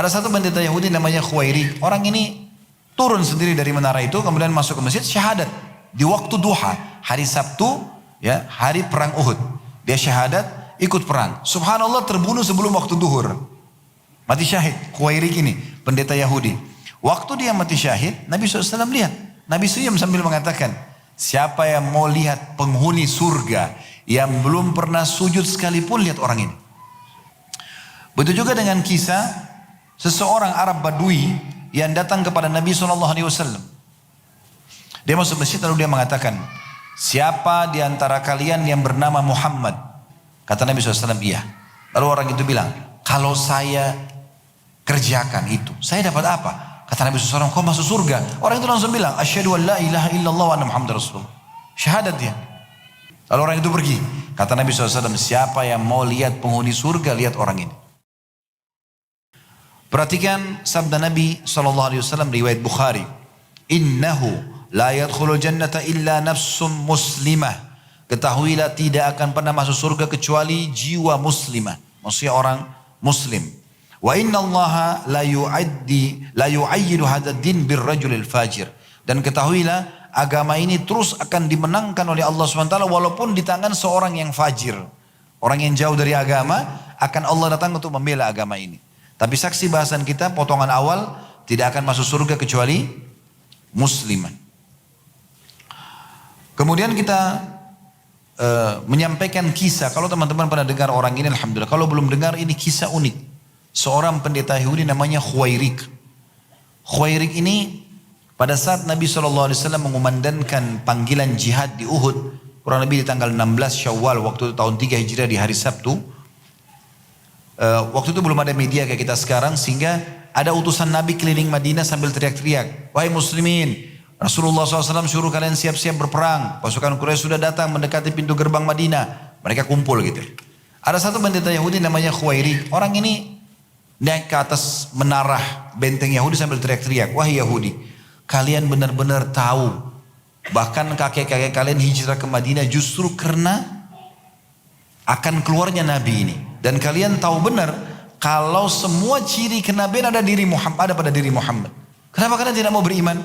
Ada satu pendeta Yahudi namanya Khuwairi. Orang ini turun sendiri dari menara itu, kemudian masuk ke masjid, syahadat di waktu duha, hari Sabtu, ya, hari perang Uhud. Dia syahadat, ikut perang. Subhanallah, terbunuh sebelum waktu duhur. Mati syahid. Khuwairi ini, pendeta Yahudi. Waktu dia mati syahid, Nabi SAW lihat. Nabi senyum sambil mengatakan, siapa yang mau lihat penghuni surga yang belum pernah sujud sekalipun, lihat orang ini. Begitu juga dengan kisah seseorang Arab Badui yang datang kepada Nabi SAW. Dia masuk masjid lalu dia mengatakan, siapa di antara kalian yang bernama Muhammad? Kata Nabi SAW, iya. Lalu orang itu bilang, kalau saya kerjakan itu, saya dapat apa? Kata Nabi SAW, kau masuk surga. Orang itu langsung bilang, asyhadu an la ilaha illallah wa anna Muhammad Rasulullah. Syahadat dia. Lalu orang itu pergi. Kata Nabi SAW, siapa yang mau lihat penghuni surga, lihat orang ini. Perhatikan sabda Nabi SAW riwayat Bukhari. Innahu la yadkhulul jannata illa nafsum muslimah. Ketahuilah tidak akan pernah masuk surga kecuali jiwa muslimah. Maksudnya orang muslim. Wa inna allaha la yu'ayyidu hadad din birrajulil fajir. Dan ketahuilah agama ini terus akan dimenangkan oleh Allah SWT walaupun di tangan seorang yang fajir. Orang yang jauh dari agama akan Allah datang untuk membela agama ini. Tapi saksi bahasan kita potongan awal tidak akan masuk surga kecuali musliman. Kemudian kita menyampaikan kisah. Kalau teman-teman pernah dengar orang ini, alhamdulillah. Kalau belum dengar, ini kisah unik. Seorang pendeta Yahudi namanya Khuwairik. Khuwairik ini pada saat Nabi SAW mengumandangkan panggilan jihad di Uhud, kurang lebih di tanggal 16 Syawal waktu itu tahun 3 Hijriah di hari Sabtu. Waktu itu belum ada media kayak kita sekarang, sehingga ada utusan Nabi keliling Madinah sambil teriak-teriak, wahai muslimin, Rasulullah SAW suruh kalian siap-siap berperang. Pasukan Quraisy sudah datang mendekati pintu gerbang Madinah. Mereka kumpul gitu. Ada satu pendeta Yahudi namanya Khuwairi. Orang ini naik ke atas menara benteng Yahudi sambil teriak-teriak, wahai Yahudi, kalian benar-benar tahu bahkan kakek-kakek kalian hijrah ke Madinah justru karena akan keluarnya Nabi ini. Dan kalian tahu benar kalau semua ciri kenabian ada pada diri Muhammad. Kenapa kalian tidak mau beriman?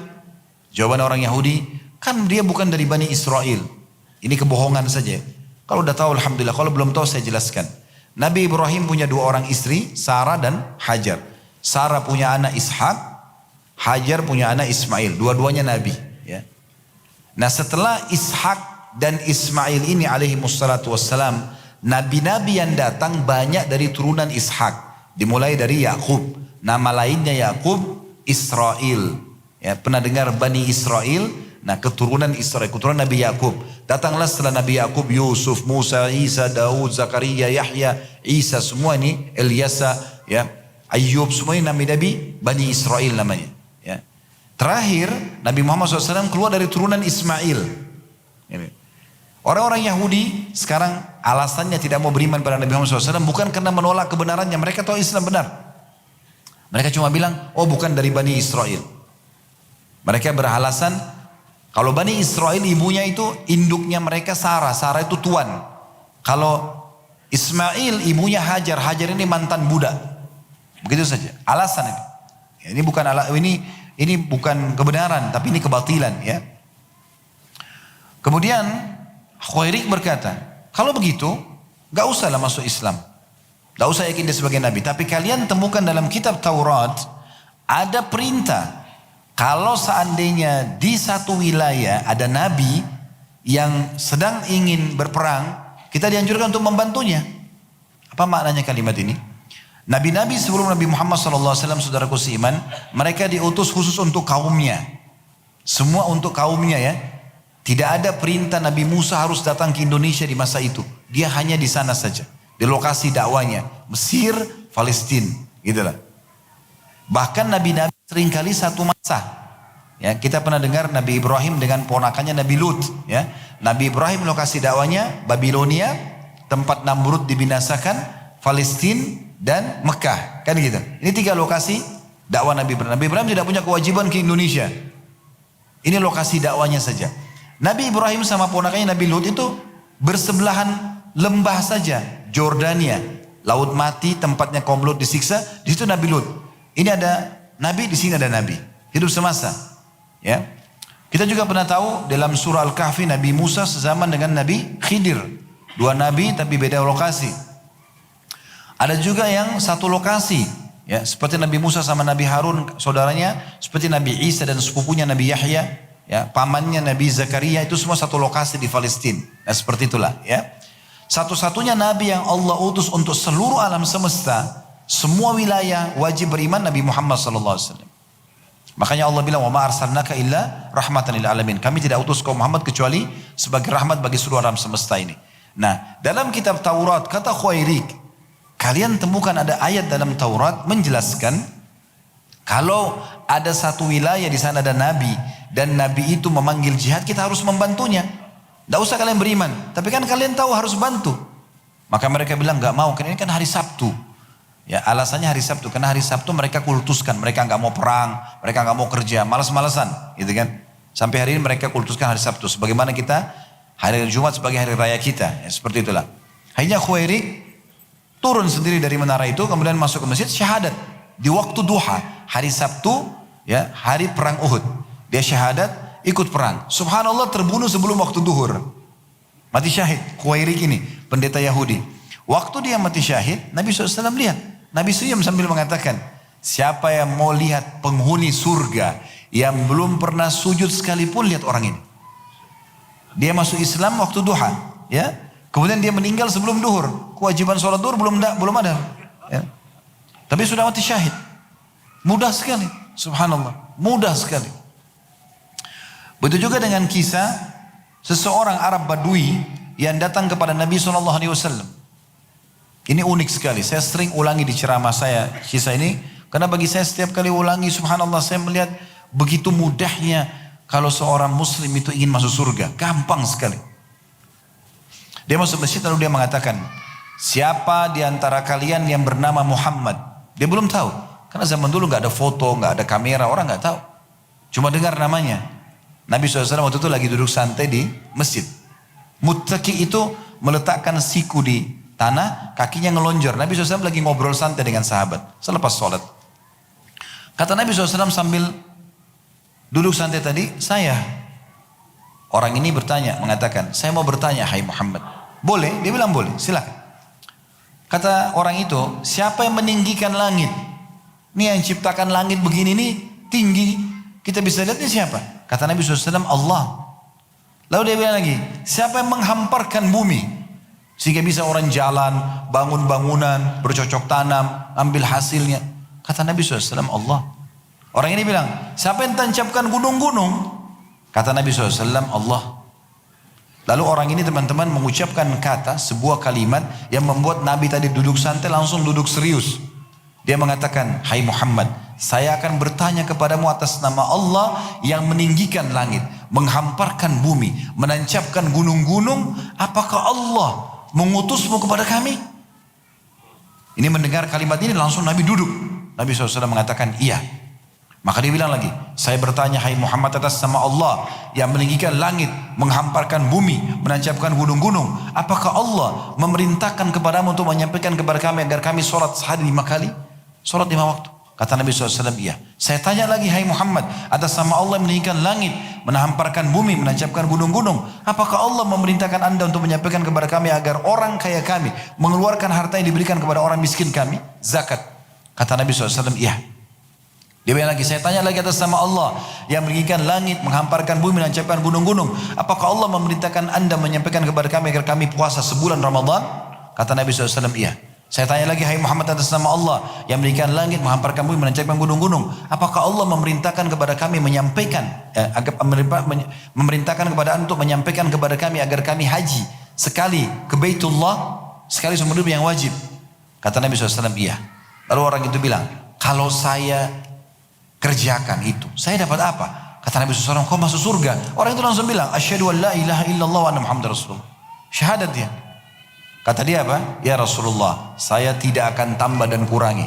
Jawaban orang Yahudi, kan dia bukan dari Bani Israel. Ini kebohongan saja. Kalau udah tahu alhamdulillah, kalau belum tahu saya jelaskan. Nabi Ibrahim punya 2 orang istri, Sarah dan Hajar. Sarah punya anak Ishak, Hajar punya anak Ismail. Dua-duanya Nabi. Ya. Nah setelah Ishak dan Ismail ini alaihi wassalatu wassalam, Nabi-nabi yang datang banyak dari turunan Ishak. Dimulai dari Yakub. Nama lainnya Yakub, Israel. Ya, pernah dengar Bani Israel? Nah keturunan Israel, keturunan Nabi Yakub. Datanglah setelah Nabi Yakub Yusuf, Musa, Isa, Daud, Zakaria, Yahya, Isa. Semua ini Ilyasa, ya, Ayub. Semua ini Nabi-nabi Bani Israel namanya. Ya. Terakhir Nabi Muhammad SAW keluar dari turunan Ismail. Ini. Orang-orang Yahudi sekarang alasannya tidak mau beriman pada Nabi Muhammad SAW bukan karena menolak kebenarannya. Mereka tahu Islam benar. Mereka cuma bilang, oh bukan dari Bani Israel. Mereka beralasan, kalau Bani Israel ibunya itu induknya mereka Sarah. Sarah itu tuan. Kalau Ismail ibunya Hajar. Hajar ini mantan budak. Begitu saja. Alasan ini. Ini bukan kebenaran, tapi ini kebatilan. Ya. Kemudian Khuwairik berkata, kalau begitu, gak usahlah masuk Islam. Gak usah yakin dia sebagai Nabi. Tapi kalian temukan dalam kitab Taurat, ada perintah. Kalau seandainya di satu wilayah ada Nabi yang sedang ingin berperang, kita dianjurkan untuk membantunya. Apa maknanya kalimat ini? Nabi-nabi sebelum Nabi Muhammad SAW, saudaraku seiman, mereka diutus khusus untuk kaumnya. Semua untuk kaumnya ya. Tidak ada perintah Nabi Musa harus datang ke Indonesia di masa itu. Dia hanya di sana saja. Di lokasi dakwanya. Mesir, Palestina. Gitulah. Bahkan Nabi-Nabi seringkali satu masa. Ya, kita pernah dengar Nabi Ibrahim dengan ponakannya Nabi Lut. Ya. Nabi Ibrahim lokasi dakwanya Babilonia. Tempat Namrud dibinasakan. Palestina dan Mekah. Kan gitu. Ini 3 lokasi dakwah Nabi Ibrahim. Nabi Ibrahim tidak punya kewajiban ke Indonesia. Ini lokasi dakwanya saja. Nabi Ibrahim sama ponakannya Nabi Lut itu bersebelahan lembah saja, Jordania, laut mati tempatnya kaum Lut disiksa, di situ Nabi Lut. Ini ada nabi, di sini ada nabi. Hidup semasa. Ya. Kita juga pernah tahu dalam surah Al-Kahfi Nabi Musa sezaman dengan Nabi Khidir. Dua nabi tapi beda lokasi. Ada juga yang satu lokasi. Ya, seperti Nabi Musa sama Nabi Harun saudaranya, seperti Nabi Isa dan sepupunya Nabi Yahya, ya, pamannya Nabi Zakaria, itu semua satu lokasi di Palestina. Nah, seperti itulah, ya. Satu-satunya nabi yang Allah utus untuk seluruh alam semesta, semua wilayah wajib beriman Nabi Muhammad sallallahu alaihi wasallam. Makanya Allah bilang, "Wa ma arsalnaka illa rahmatan lil alamin." Kami tidak utus kau Muhammad kecuali sebagai rahmat bagi seluruh alam semesta ini. Nah, dalam kitab Taurat kata Khuairik, kalian temukan ada ayat dalam Taurat menjelaskan kalau ada satu wilayah di sana ada nabi dan nabi itu memanggil jihad, kita harus membantunya. Tidak usah kalian beriman, tapi kan kalian tahu harus bantu. Maka mereka bilang nggak mau, karena ini kan hari Sabtu. Ya, alasannya hari Sabtu, karena hari Sabtu mereka kultuskan, mereka nggak mau perang, mereka nggak mau kerja, malas-malasan, gitu kan? Sampai hari ini mereka kultuskan hari Sabtu, sebagaimana kita hari Jumat sebagai hari raya kita, ya, seperti itulah. Akhirnya Khuairik turun sendiri dari menara itu, kemudian masuk ke masjid, syahadat di waktu duha, hari Sabtu, ya, hari perang Uhud. Dia syahadat, ikut perang. Subhanallah, terbunuh sebelum waktu duhur. Mati syahid, Khuairik ini, pendeta Yahudi. Waktu dia mati syahid, Nabi SAW lihat. Nabi senyum sambil mengatakan, siapa yang mau lihat penghuni surga yang belum pernah sujud sekalipun, lihat orang ini. Dia masuk Islam waktu duha, ya. Kemudian dia meninggal sebelum duhur. Kewajiban sholat duhur belum ada. Ya. Tapi sudah mati syahid. Mudah sekali. Subhanallah. Mudah sekali. Begitu juga dengan kisah seseorang Arab Badui yang datang kepada Nabi SAW. Ini unik sekali. Saya sering ulangi di ceramah saya kisah ini. Karena bagi saya setiap kali ulangi, subhanallah, saya melihat begitu mudahnya kalau seorang muslim itu ingin masuk surga. Gampang sekali. Dia masuk masjid lalu dia mengatakan, siapa di antara kalian yang bernama Muhammad? Dia belum tahu. Karena zaman dulu gak ada foto, gak ada kamera, orang gak tahu. Cuma dengar namanya. Nabi SAW waktu itu lagi duduk santai di masjid. Muttaqi itu meletakkan siku di tanah, kakinya ngelonjor. Nabi SAW lagi ngobrol santai dengan sahabat selepas sholat. Kata Nabi SAW sambil duduk santai tadi, orang ini bertanya, mengatakan, saya mau bertanya, hai Muhammad. Boleh? Dia bilang boleh, silakan. Kata orang itu, siapa yang meninggikan langit? Ini yang ciptakan langit begini nih, tinggi. Kita bisa lihat ini siapa? Kata Nabi SAW, Allah. Lalu dia bilang lagi, siapa yang menghamparkan bumi? Sehingga bisa orang jalan, bangun bangunan, bercocok tanam, ambil hasilnya. Kata Nabi SAW, Allah. Orang ini bilang, siapa yang tancapkan gunung-gunung? Kata Nabi SAW, Allah. Lalu orang ini teman-teman mengucapkan kata, sebuah kalimat yang membuat Nabi tadi duduk santai langsung duduk serius. Dia mengatakan, hai Muhammad, saya akan bertanya kepadamu atas nama Allah yang meninggikan langit, menghamparkan bumi, menancapkan gunung-gunung. Apakah Allah mengutusmu kepada kami? Ini mendengar kalimat ini langsung Nabi duduk. Nabi SAW mengatakan, iya. Maka dia bilang lagi, saya bertanya hai Muhammad atas nama Allah yang meninggikan langit, menghamparkan bumi, menancapkan gunung-gunung. Apakah Allah memerintahkan kepadamu untuk menyampaikan kepada kami agar kami sholat sehari 5 kali? Sholat 5 waktu. Kata Nabi SAW, iya. Saya tanya lagi hai Muhammad atas nama Allah yang meninggikan langit, menghamparkan bumi, menancapkan gunung-gunung. Apakah Allah memerintahkan anda untuk menyampaikan kepada kami agar orang kaya kami mengeluarkan harta yang diberikan kepada orang miskin kami? Zakat. Kata Nabi SAW, iya. Dia bilang lagi, saya tanya lagi atas nama Allah yang meninggikan langit, menghamparkan bumi, menancapkan gunung-gunung. Apakah Allah memerintahkan anda menyampaikan kepada kami agar kami puasa sebulan Ramadan? Kata Nabi SAW, iya. Saya tanya lagi, hai Muhammad atas nama Allah yang meninggikan langit, menghamparkan bumi, menancapkan gunung-gunung. Apakah Allah memerintahkan kepada kami menyampaikan, memerintahkan kepada anda untuk menyampaikan kepada kami agar kami haji sekali ke Baitullah, sekali seumur hidup yang wajib? Kata Nabi SAW, iya. Lalu orang itu bilang, kalau saya kerjakan itu, saya dapat apa? Kata Nabi SAW, kau masuk surga. Orang itu langsung bilang, asyhadu an la ilaha illallah wa anna Muhammadar Rasulullah. Syahadat dia. Kata dia apa? Ya Rasulullah, saya tidak akan tambah dan kurangi.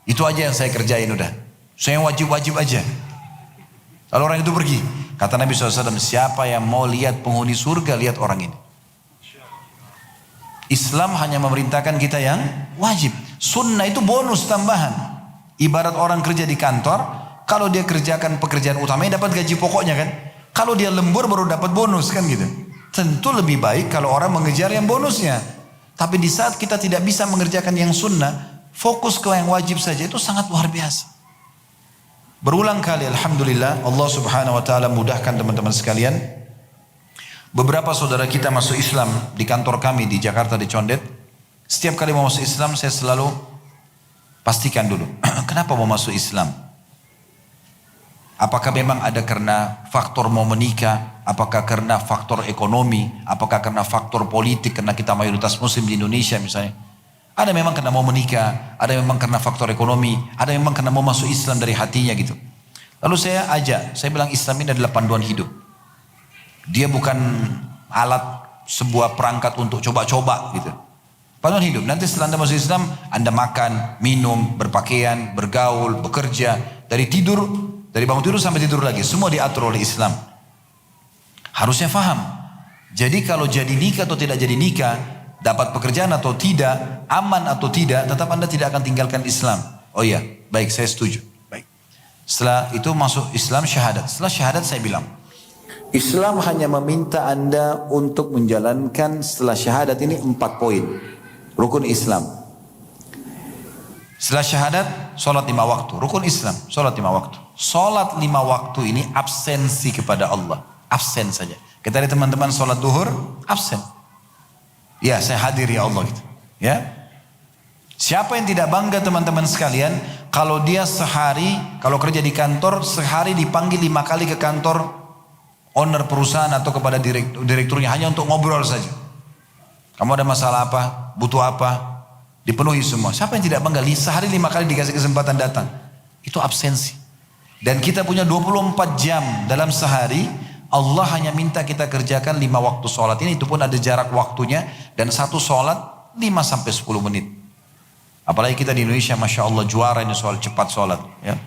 Itu aja yang saya kerjain udah. Saya wajib-wajib aja. Lalu orang itu pergi. Kata Nabi SAW, siapa yang mau lihat penghuni surga, lihat orang ini. Islam hanya memerintahkan kita yang wajib. Sunnah itu bonus tambahan. Ibarat orang kerja di kantor, kalau dia kerjakan pekerjaan utamanya dapat gaji pokoknya kan. Kalau dia lembur baru dapat bonus kan gitu. Tentu lebih baik kalau orang mengejar yang bonusnya. Tapi di saat kita tidak bisa mengerjakan yang sunnah, fokus ke yang wajib saja, itu sangat luar biasa. Berulang kali alhamdulillah Allah subhanahu wa ta'ala mudahkan teman-teman sekalian. Beberapa saudara kita masuk Islam di kantor kami di Jakarta di Condet. Setiap kali mau masuk Islam saya selalu pastikan dulu, kenapa mau masuk Islam? Apakah memang ada karena faktor mau menikah? Apakah karena faktor ekonomi? Apakah karena faktor politik? Karena kita mayoritas muslim di Indonesia misalnya. Ada memang karena mau menikah, ada memang karena faktor ekonomi, ada memang karena mau masuk Islam dari hatinya gitu. Lalu saya ajak, saya bilang Islam ini adalah panduan hidup. Dia bukan alat sebuah perangkat untuk coba-coba gitu. Panduan hidup. Nanti setelah Anda masuk Islam, Anda makan, minum, berpakaian, bergaul, bekerja, dari tidur, dari bangun tidur sampai tidur lagi, semua diatur oleh Islam. Harusnya faham. Jadi kalau jadi nikah atau tidak jadi nikah, dapat pekerjaan atau tidak, aman atau tidak, tetap Anda tidak akan tinggalkan Islam. Oh iya, baik, saya setuju. Baik. Setelah itu masuk Islam syahadat. Setelah syahadat saya bilang, Islam hanya meminta Anda untuk menjalankan setelah syahadat ini 4 poin. Rukun Islam. Setelah syahadat, sholat 5 waktu. Rukun Islam, sholat 5 waktu. Sholat 5 waktu ini absensi kepada Allah. Absen saja. Kita ada teman-teman sholat duhur, absen. Ya, saya hadir ya Allah gitu. Ya. Siapa yang tidak bangga teman-teman sekalian, kalau dia sehari, kalau kerja di kantor, sehari dipanggil 5 kali ke kantor owner perusahaan atau kepada direkturnya hanya untuk ngobrol saja. Kamu ada masalah apa? Butuh apa? Dipenuhi semua. Siapa yang tidak bangga? Sehari 5 kali dikasih kesempatan datang. Itu absensi. Dan kita punya 24 jam dalam sehari. Allah hanya minta kita kerjakan 5 waktu sholat ini. Itu pun ada jarak waktunya. Dan satu sholat 5-10 menit. Apalagi kita di Indonesia, Masya Allah juara ini soal cepat sholat. Ya.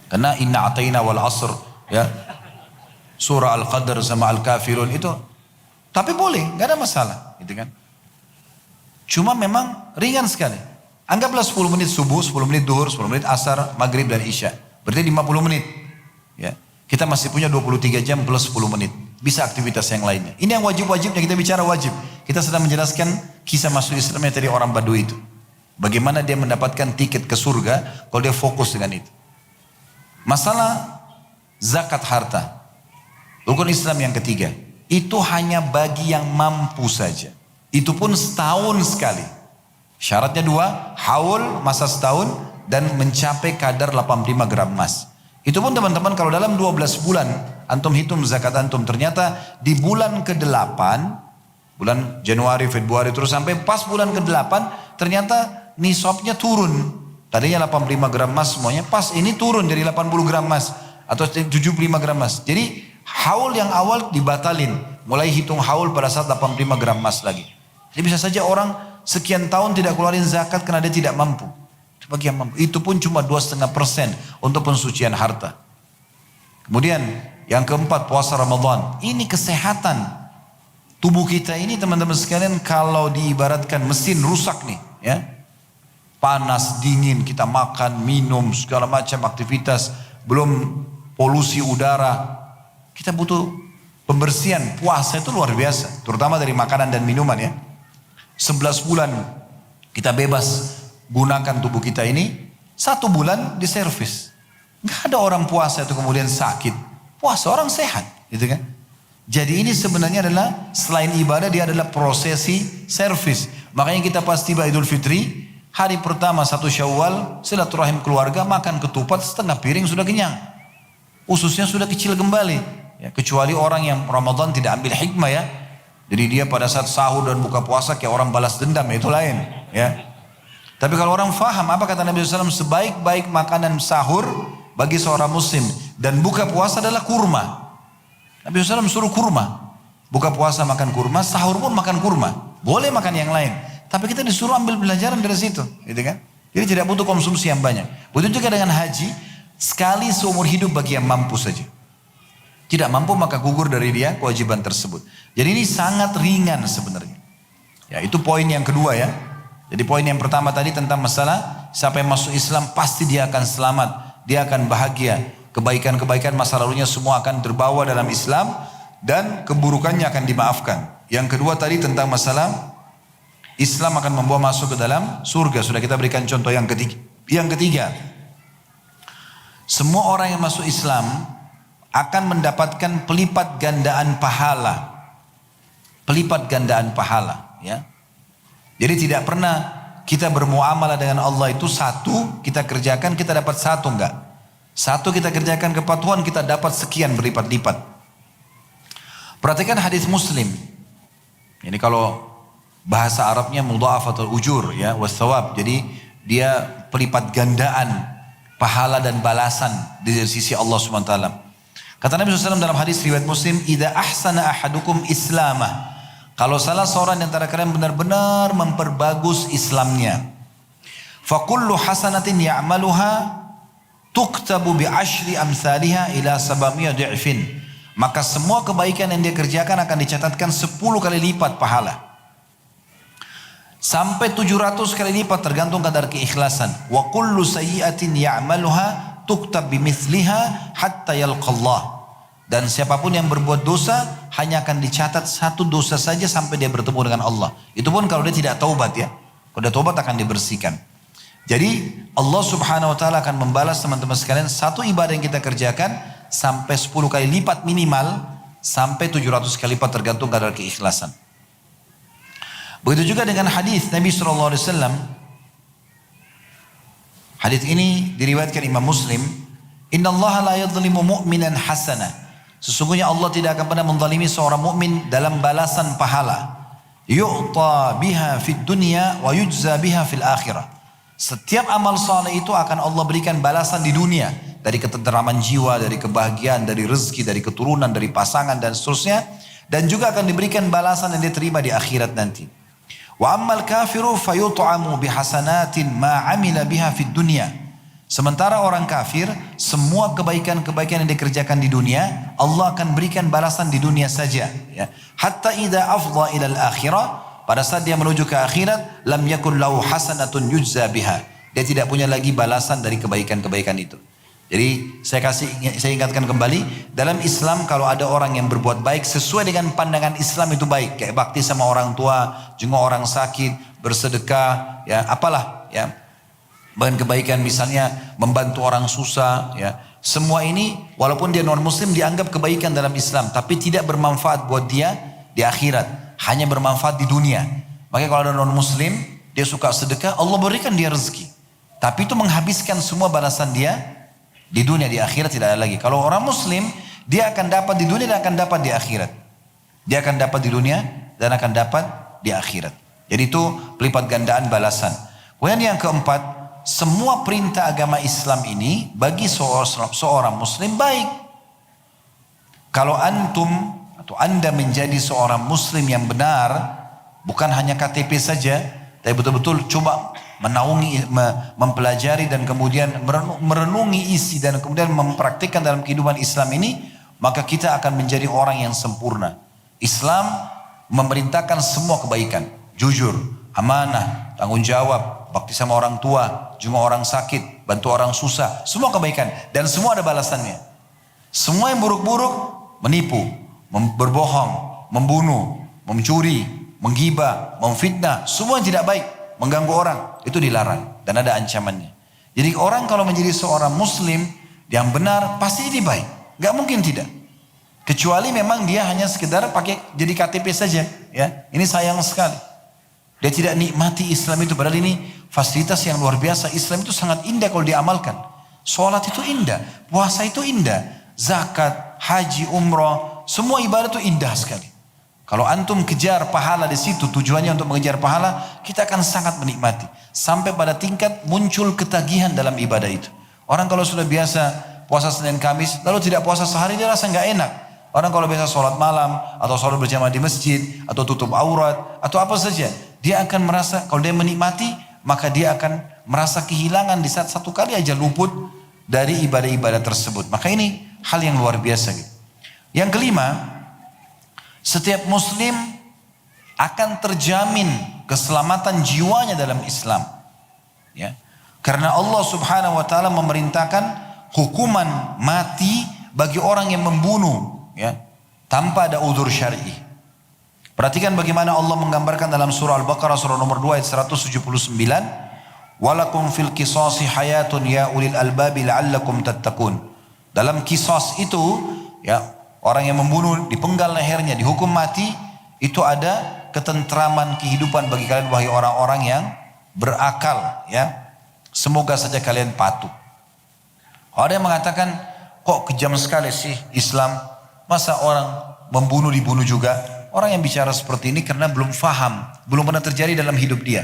Karena inna atayna wal asr. Ya. Surah Al-Qadr sama Al-Kafirun itu. Tapi boleh, gak ada masalah. Gitu kan. Cuma memang ringan sekali. Anggaplah 10 menit subuh, 10 menit duhur, 10 menit asar, maghrib dan isya. Berarti 50 menit. Ya. Kita masih punya 23 jam plus 10 menit. Bisa aktivitas yang lainnya. Ini yang wajib-wajibnya, kita bicara wajib. Kita sedang menjelaskan kisah masuk Islamnya tadi orang Badui itu. Bagaimana dia mendapatkan tiket ke surga kalau dia fokus dengan itu. Masalah zakat harta. Rukun Islam yang ketiga. Itu hanya bagi yang mampu saja. Itu pun setahun sekali. Syaratnya 2, haul masa setahun dan mencapai kadar 85 gram emas. Itu pun teman-teman kalau dalam 12 bulan antum hitung zakat antum, ternyata di bulan ke-8, bulan Januari, Februari terus sampai pas bulan ke-8 ternyata nisabnya turun. Tadinya 85 gram emas semuanya, pas ini turun jadi 80 gram emas atau 75 gram emas. Jadi haul yang awal dibatalin, mulai hitung haul pada saat 85 gram emas lagi. Jadi bisa saja orang sekian tahun tidak keluarin zakat karena dia tidak mampu. Bagi yang mampu. Itu pun cuma 2,5% untuk pensucian harta. Kemudian yang keempat puasa Ramadan. Ini kesehatan. Tubuh kita ini teman-teman sekalian kalau diibaratkan mesin rusak nih. Ya. Panas, dingin, kita makan, minum, segala macam aktivitas. Belum polusi udara. Kita butuh pembersihan. Puasa itu luar biasa. Terutama dari makanan dan minuman ya. 11 bulan kita bebas gunakan tubuh kita ini. 1 bulan diservis. Gak ada orang puasa itu kemudian sakit. Puasa orang sehat gitu kan. Jadi ini sebenarnya adalah selain ibadah dia adalah prosesi servis. Makanya kita pas tiba Idul Fitri, hari pertama 1 Syawal silaturahim keluarga, makan ketupat setengah piring sudah kenyang. Ususnya sudah kecil kembali. Ya, kecuali orang yang Ramadan tidak ambil hikmah ya. Jadi dia pada saat sahur dan buka puasa kayak orang balas dendam, itu lain. Ya. Tapi kalau orang faham apa kata Nabi SAW, sebaik-baik makanan sahur bagi seorang muslim dan buka puasa adalah kurma. Nabi SAW suruh kurma. Buka puasa makan kurma, sahur pun makan kurma. Boleh makan yang lain. Tapi kita disuruh ambil pelajaran dari situ. Gitu kan? Jadi tidak butuh konsumsi yang banyak. Begitu juga dengan haji, sekali seumur hidup bagi yang mampu saja. Tidak mampu maka gugur dari dia kewajiban tersebut. Jadi ini sangat ringan sebenarnya. Ya itu poin yang kedua ya. Jadi poin yang pertama tadi tentang masalah siapa yang masuk Islam pasti dia akan selamat, dia akan bahagia. Kebaikan-kebaikan masa lalunya semua akan terbawa dalam Islam dan keburukannya akan dimaafkan. Yang kedua tadi tentang masalah Islam akan membawa masuk ke dalam surga. Sudah kita berikan contoh yang ketiga. Yang ketiga, semua orang yang masuk Islam akan mendapatkan pelipat gandaan pahala. Pelipat gandaan pahala, ya. Jadi tidak pernah kita bermuamalah dengan Allah itu satu kita kerjakan kita dapat satu, enggak. Satu kita kerjakan kepatuhan kita dapat sekian berlipat-lipat. Perhatikan hadis Muslim. Ini kalau bahasa Arabnya mudha'afatul ujur, ya, wathawab. Jadi dia pelipat gandaan pahala dan balasan di sisi Allah SWT. Kata Nabi SAW dalam hadis riwayat Muslim, "Idza ahsana ahadukum islamah." Kalau salah seorang di antara kalian benar-benar memperbagus Islamnya, fa kullu hasanatin ya'maluha tuktabu bi asyri amsalha ila 700 dhi'fin. Maka semua kebaikan yang dia kerjakan akan dicatatkan 10 kali lipat pahala. Sampai 700 kali lipat tergantung kadar keikhlasan. Wa kullu sayyi'atin ya'maluha tuktab bimithliha hatta yalqallah. Dan siapapun yang berbuat dosa hanya akan dicatat satu dosa saja sampai dia bertemu dengan Allah. Itu pun kalau dia tidak taubat, ya. Kalau dia taubat akan dibersihkan. Jadi Allah Subhanahu wa taala akan membalas teman-teman sekalian satu ibadah yang kita kerjakan sampai 10 kali lipat minimal sampai 700 kali lipat tergantung kadar keikhlasan. Begitu juga dengan hadis Nabi SAW. Hadis ini diriwayatkan Imam Muslim. Inna Allah la yadhlimu mu'minan hasana. Sesungguhnya Allah tidak akan pernah menzalimi seorang mukmin dalam balasan pahala. Yu'ta biha fid dunya wa yujza biha fil akhirah. Setiap amal saleh itu akan Allah berikan balasan di dunia. Dari ketenteraman jiwa, dari kebahagiaan, dari rezeki, dari keturunan, dari pasangan dan seterusnya. Dan juga akan diberikan balasan yang diterima di akhirat nanti. Wa ammal kafiru fayut'amu bihasanatin ma amila biha fid dunya. Sementara orang kafir, semua kebaikan-kebaikan yang dikerjakan di dunia, Allah akan berikan balasan di dunia saja. Ya. Hatta idza afdha ila al-akhirah, pada saat dia menuju ke akhirat, lam yakun lahu hasanatun yujza biha. Dia tidak punya lagi balasan dari kebaikan-kebaikan itu. Jadi saya ingatkan kembali, dalam Islam kalau ada orang yang berbuat baik sesuai dengan pandangan Islam itu baik, kayak bakti sama orang tua, jenguk orang sakit, bersedekah, ya apalah, ya. Bahkan kebaikan misalnya membantu orang susah, ya. Semua ini walaupun dia non muslim dianggap kebaikan dalam Islam, tapi tidak bermanfaat buat dia di akhirat, hanya bermanfaat di dunia. Makanya kalau ada non muslim, dia suka sedekah, Allah berikan dia rezeki. Tapi itu menghabiskan semua balasan dia di dunia, di akhirat tidak ada lagi. Kalau orang muslim, dia akan dapat di dunia dan akan dapat di akhirat. Dia akan dapat di dunia dan akan dapat di akhirat. Jadi itu pelipat gandaan balasan. Kemudian yang keempat, semua perintah agama Islam ini bagi seorang muslim baik. Kalau antum atau anda menjadi seorang muslim yang benar, bukan hanya KTP saja, tapi betul-betul coba menaungi, mempelajari dan kemudian merenungi isi dan kemudian mempraktikkan dalam kehidupan Islam ini, maka kita akan menjadi orang yang sempurna. Islam memerintahkan semua kebaikan, jujur, amanah, tanggung jawab, bakti sama orang tua, jenguk orang sakit, bantu orang susah, semua kebaikan dan semua ada balasannya. Semua yang buruk-buruk, menipu, berbohong, membunuh, mencuri, menggibah, memfitnah, semua yang tidak baik, mengganggu orang, itu dilarang dan ada ancamannya. Jadi orang kalau menjadi seorang muslim yang benar pasti dia baik, gak mungkin tidak. Kecuali memang dia hanya sekedar pakai jadi KTP saja, ya. Ini sayang sekali. Dia tidak nikmati Islam itu. Padahal ini fasilitas yang luar biasa. Islam itu sangat indah kalau diamalkan. Sholat itu indah. Puasa itu indah. Zakat, haji, umrah. Semua ibadah itu indah sekali. Kalau antum kejar pahala di situ, tujuannya untuk mengejar pahala, kita akan sangat menikmati. Sampai pada tingkat muncul ketagihan dalam ibadah itu. Orang kalau sudah biasa puasa Senin Kamis, lalu tidak puasa sehari, dia rasa nggak enak. Orang kalau biasa sholat malam, atau sholat berjamaah di masjid, atau tutup aurat, atau apa saja, dia akan merasa, kalau dia menikmati, maka dia akan merasa kehilangan di saat satu kali aja luput dari ibadah-ibadah tersebut. Maka ini hal yang luar biasa. Gitu. Yang kelima, setiap muslim akan terjamin keselamatan jiwanya dalam Islam. Ya. Karena Allah Subhanahu wa taala memerintahkan hukuman mati bagi orang yang membunuh, ya, tanpa ada udzur syar'i. Perhatikan bagaimana Allah menggambarkan dalam surah Al-Baqarah surah nomor 2 ayat 179, walakum fil qisasi hayatun ya ulil albabi la'allakum tattaqun. Dalam qisas itu, ya, orang yang membunuh dipenggal lehernya, dihukum mati, itu ada ketentraman kehidupan bagi kalian wahai orang-orang yang berakal, ya. Semoga saja kalian patuh. Ada yang mengatakan, kok kejam sekali sih Islam, masa orang membunuh dibunuh juga? Orang yang bicara seperti ini karena belum faham, belum pernah terjadi dalam hidup dia.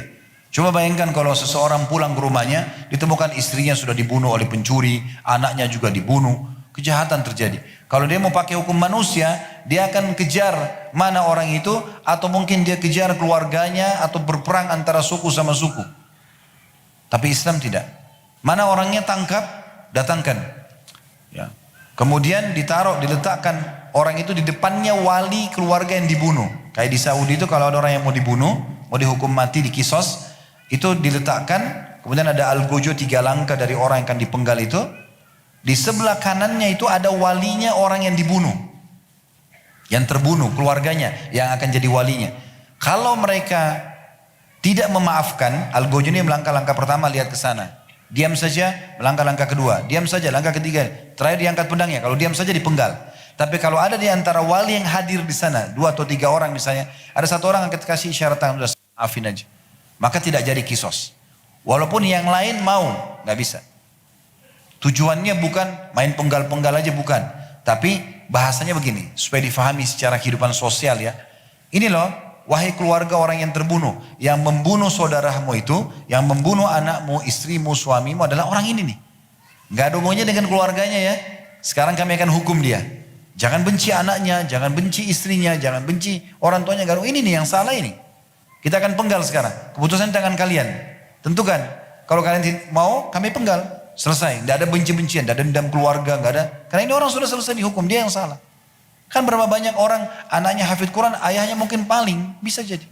Coba bayangkan kalau seseorang pulang ke rumahnya, ditemukan istrinya sudah dibunuh oleh pencuri, anaknya juga dibunuh, kejahatan terjadi. Kalau dia mau pakai hukum manusia, dia akan kejar mana orang itu, atau mungkin dia kejar keluarganya, atau berperang antara suku sama suku. Tapi Islam tidak. Mana orangnya tangkap, datangkan. Ya. Kemudian diletakkan orang itu di depannya wali keluarga yang dibunuh. Kayak di Saudi itu kalau ada orang yang mau dibunuh, mau dihukum mati di kisos, itu diletakkan, kemudian ada algojo 3 langkah dari orang yang akan dipenggal itu. Di sebelah kanannya itu ada walinya orang yang dibunuh. Yang terbunuh, keluarganya yang akan jadi walinya. Kalau mereka tidak memaafkan, algojo ini melangkah-langkah pertama lihat ke sana. Diam saja, melangkah-langkah kedua. Diam saja, langkah ketiga. Terakhir diangkat pedangnya. Kalau diam saja dipenggal. Tapi kalau ada di antara wali yang hadir di sana, 2 atau 3 orang misalnya, ada 1 orang yang kasih isyarat tangan, udah maafin aja. Maka tidak jadi kisos. Walaupun yang lain mau, nggak bisa. Tujuannya bukan main penggal-penggal aja, bukan. Tapi bahasanya begini, supaya difahami secara kehidupan sosial ya. Ini loh, wahai keluarga orang yang terbunuh, yang membunuh saudaramu itu, yang membunuh anakmu, istrimu, suamimu adalah orang ini nih. Nggak ada hubungannya dengan keluarganya ya. Sekarang kami akan hukum dia. Jangan benci anaknya, jangan benci istrinya, jangan benci orang tuanya. Ini nih yang salah ini. Kita akan penggal sekarang. Keputusan tangan kalian. Tentukan. Kalau kalian mau, kami penggal. Selesai. Tidak ada benci-bencian, tidak ada dendam keluarga, nggak ada. Karena ini orang sudah selesai dihukum, dia yang salah. Kan berapa banyak orang anaknya hafid Quran, ayahnya mungkin paling, bisa jadi.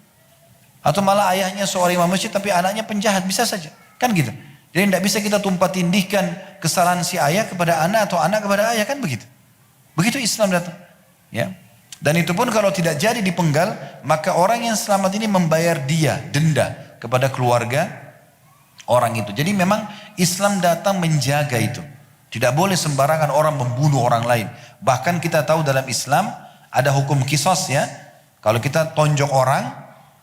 Atau malah ayahnya seorang imam masjid, tapi anaknya penjahat, bisa saja. Kan gitu. Jadi tidak bisa kita tumpah tindihkan kesalahan si ayah kepada anak atau anak kepada ayah, kan begitu. Begitu Islam datang. Ya. Dan itu pun kalau tidak jadi dipenggal, maka orang yang selamat ini membayar dia, denda kepada keluarga orang itu. Jadi memang Islam datang menjaga itu. Tidak boleh sembarangan orang membunuh orang lain. Bahkan kita tahu dalam Islam ada hukum kisos ya. Kalau kita tonjok orang,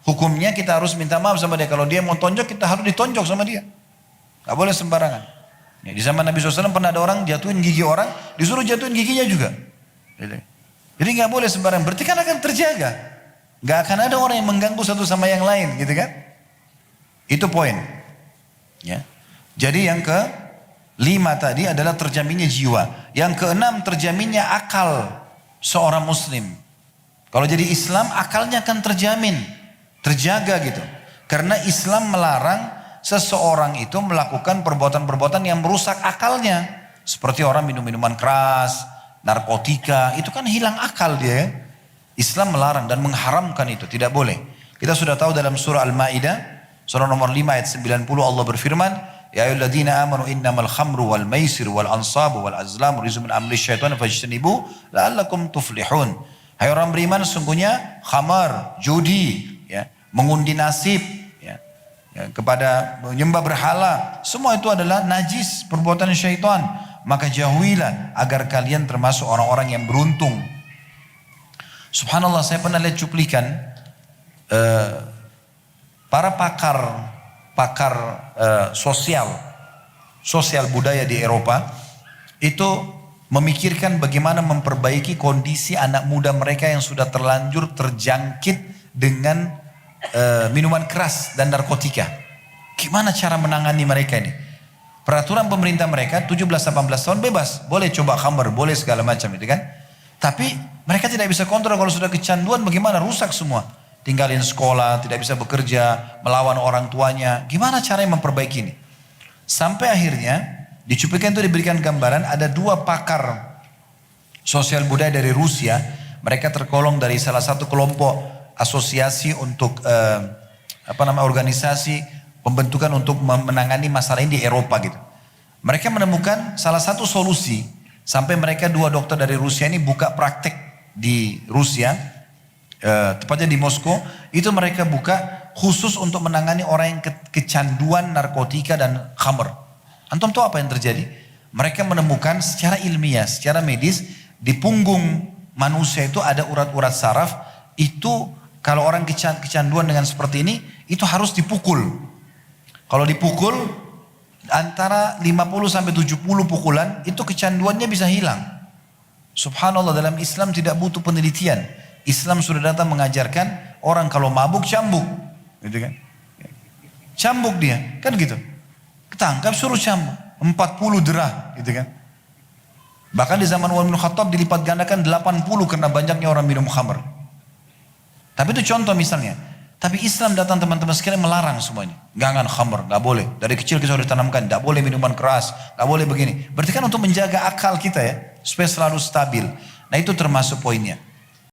hukumnya kita harus minta maaf sama dia. Kalau dia mau tonjok, kita harus ditonjok sama dia. Gak boleh sembarangan. Ya, di zaman Nabi SAW pernah ada orang jatuhin gigi orang, disuruh jatuhin giginya juga. Jadi gak boleh sembarangan. Berarti kan akan terjaga. Gak akan ada orang yang mengganggu satu sama yang lain, gitu kan? Itu poin. Ya. Jadi yang ke-5 tadi adalah terjaminnya jiwa. Yang ke-6 terjaminnya akal seorang muslim. Kalau jadi Islam akalnya akan terjamin, terjaga gitu. Karena Islam melarang seseorang itu melakukan perbuatan-perbuatan yang merusak akalnya. Seperti orang minum minuman keras, narkotika, itu kan hilang akal dia. Islam melarang dan mengharamkan itu, tidak boleh. Kita sudah tahu dalam surah Al-Ma'idah, surah nomor 5 ayat 90 Allah berfirman, ya ayyuhalladzina amanu innamal khamru wal maisir wal ansabu wal azlamu rizqun min amri syaitan fajtanibu la'allakum tuflihun. Hai orang beriman, sungguhnya khamar, judi, ya, mengundi nasib, ya, kepada menyembah berhala, semua itu adalah najis, perbuatan syaitan. Maka jauhilah agar kalian termasuk orang-orang yang beruntung. Subhanallah, saya pernah lihat cuplikan para pakar sosial budaya di Eropa itu memikirkan bagaimana memperbaiki kondisi anak muda mereka yang sudah terlanjur terjangkit dengan minuman keras dan narkotika. Gimana cara menangani mereka ini? Peraturan pemerintah mereka 17-18 tahun bebas, boleh coba khamar, boleh segala macam itu kan. Tapi mereka tidak bisa kontrol kalau sudah kecanduan, bagaimana, rusak semua. Tinggalin sekolah, tidak bisa bekerja, melawan orang tuanya. Gimana caranya memperbaiki ini? Sampai akhirnya di cuplikan itu diberikan gambaran ada 2 pakar sosial budaya dari Rusia. Mereka tergolong dari salah satu kelompok asosiasi untuk organisasi pembentukan untuk menangani masalah ini di Eropa gitu. Mereka menemukan salah satu solusi sampai mereka 2 dokter dari Rusia ini buka praktek di Rusia, tepatnya di Moskow. Itu mereka buka khusus untuk menangani orang yang kecanduan narkotika dan khamr. Antum tahu apa yang terjadi? Mereka menemukan secara ilmiah, secara medis, di punggung manusia itu ada urat-urat saraf. Itu kalau orang kecanduan dengan seperti ini, itu harus dipukul. Kalau dipukul, antara 50 sampai 70 pukulan, itu kecanduannya bisa hilang. Subhanallah, dalam Islam tidak butuh penelitian. Islam sudah datang mengajarkan orang kalau mabuk cambuk. Gitu kan? Cambuk dia, kan gitu. Ketangkap suruh cambuk. 40 derah, gitu kan. Bahkan di zaman Umar bin Khattab dilipat gandakan 80 karena banyaknya orang minum khamr. Tapi itu contoh misalnya. Tapi Islam datang teman-teman sekalian melarang semuanya. Jangan khamr, gak boleh. Dari kecil kita sudah ditanamkan, gak boleh minuman keras, gak boleh begini. Berarti kan untuk menjaga akal kita ya, supaya selalu stabil. Nah itu termasuk poinnya.